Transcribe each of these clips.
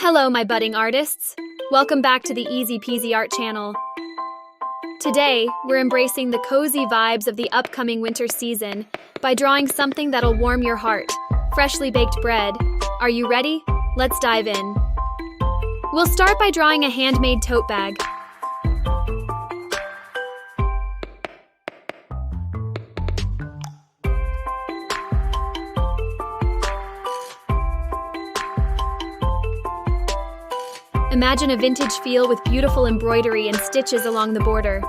Hello, my budding artists. Welcome back to the Easy Peasy Art channel. Today, we're embracing the cozy vibes of the upcoming winter season by drawing something that'll warm your heart, freshly baked bread. Are you ready? Let's dive in. We'll start by drawing a handmade tote bag. Imagine a vintage feel with beautiful embroidery and stitches along the border.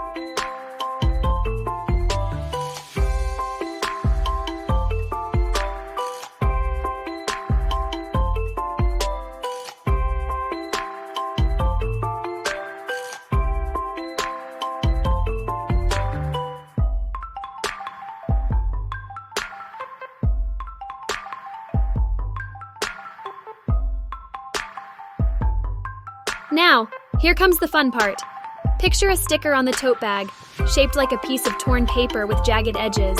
Now, here comes the fun part. Picture a sticker on the tote bag, shaped like a piece of torn paper with jagged edges.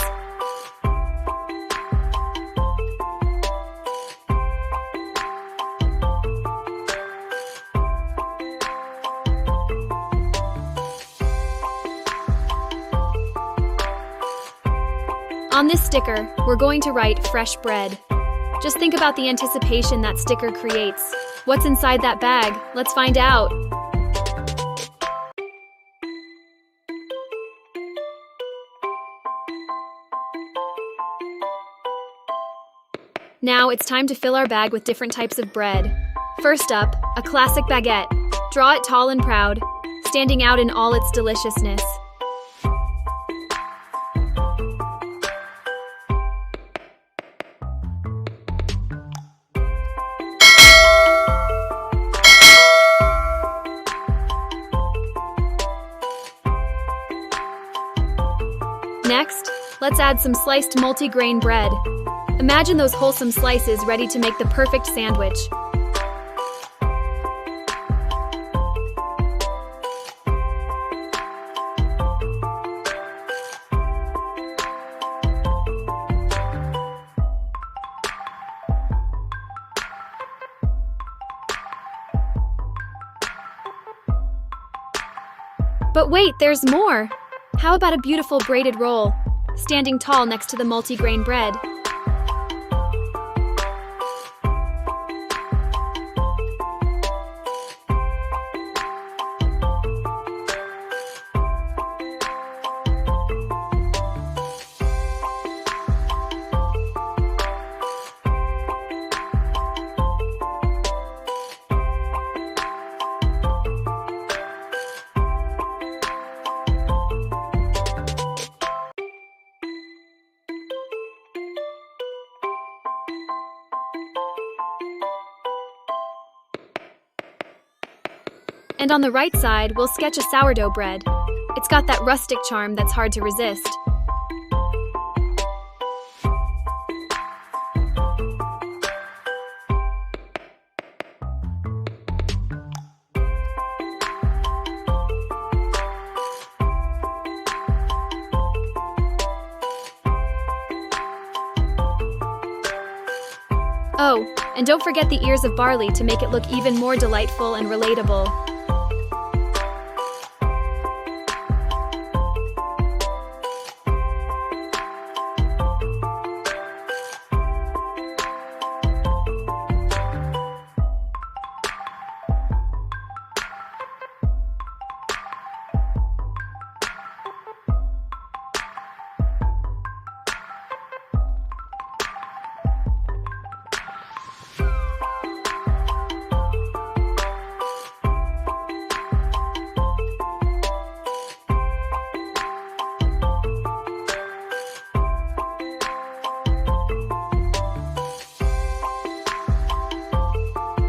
On this sticker, we're going to write fresh bread. Just think about the anticipation that sticker creates. What's inside that bag? Let's find out. Now it's time to fill our bag with different types of bread. First up, a classic baguette. Draw it tall and proud, standing out in all its deliciousness. Next, let's add some sliced multigrain bread. Imagine those wholesome slices ready to make the perfect sandwich. But wait, there's more! How about a beautiful braided roll, standing tall next to the multigrain bread? And on the right side, we'll sketch a sourdough bread. It's got that rustic charm that's hard to resist. Oh, and don't forget the ears of barley to make it look even more delightful and relatable.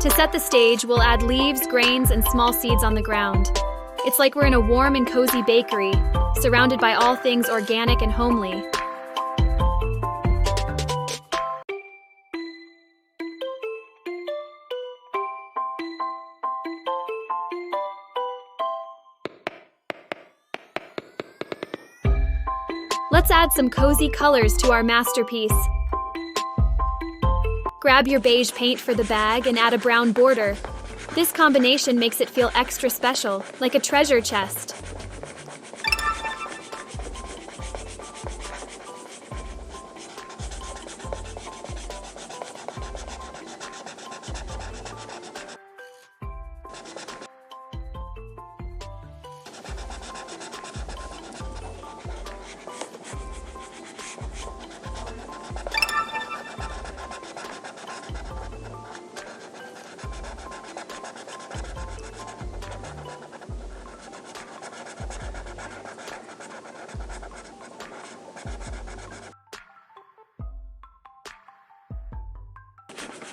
To set the stage, we'll add leaves, grains, and small seeds on the ground. It's like we're in a warm and cozy bakery, surrounded by all things organic and homely. Let's add some cozy colors to our masterpiece. Grab your beige paint for the bag and add a brown border. This combination makes it feel extra special, like a treasure chest.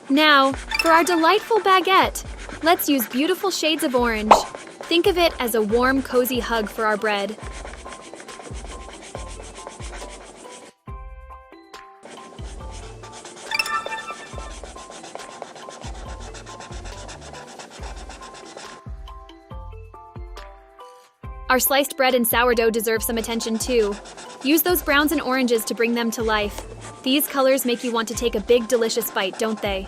Now, for our delightful baguette, let's use beautiful shades of orange. Think of it as a warm, cozy hug for our bread. Our sliced bread and sourdough deserve some attention too. Use those browns and oranges to bring them to life. These colors make you want to take a big, delicious bite, don't they?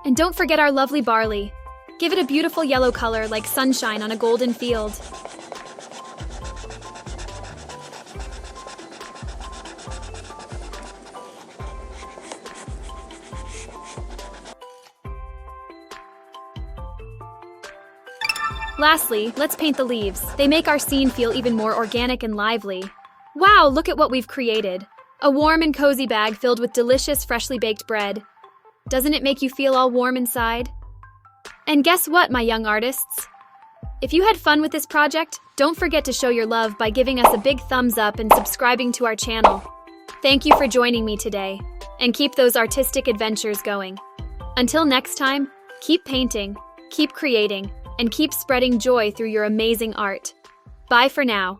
And don't forget our lovely barley. Give it a beautiful yellow color like sunshine on a golden field. Lastly, let's paint the leaves. They make our scene feel even more organic and lively. Wow, look at what we've created. A warm and cozy bag filled with delicious, freshly baked bread. Doesn't it make you feel all warm inside? And guess what, my young artists? If you had fun with this project, don't forget to show your love by giving us a big thumbs up and subscribing to our channel. Thank you for joining me today, and keep those artistic adventures going. Until next time, keep painting, keep creating, and keep spreading joy through your amazing art. Bye for now.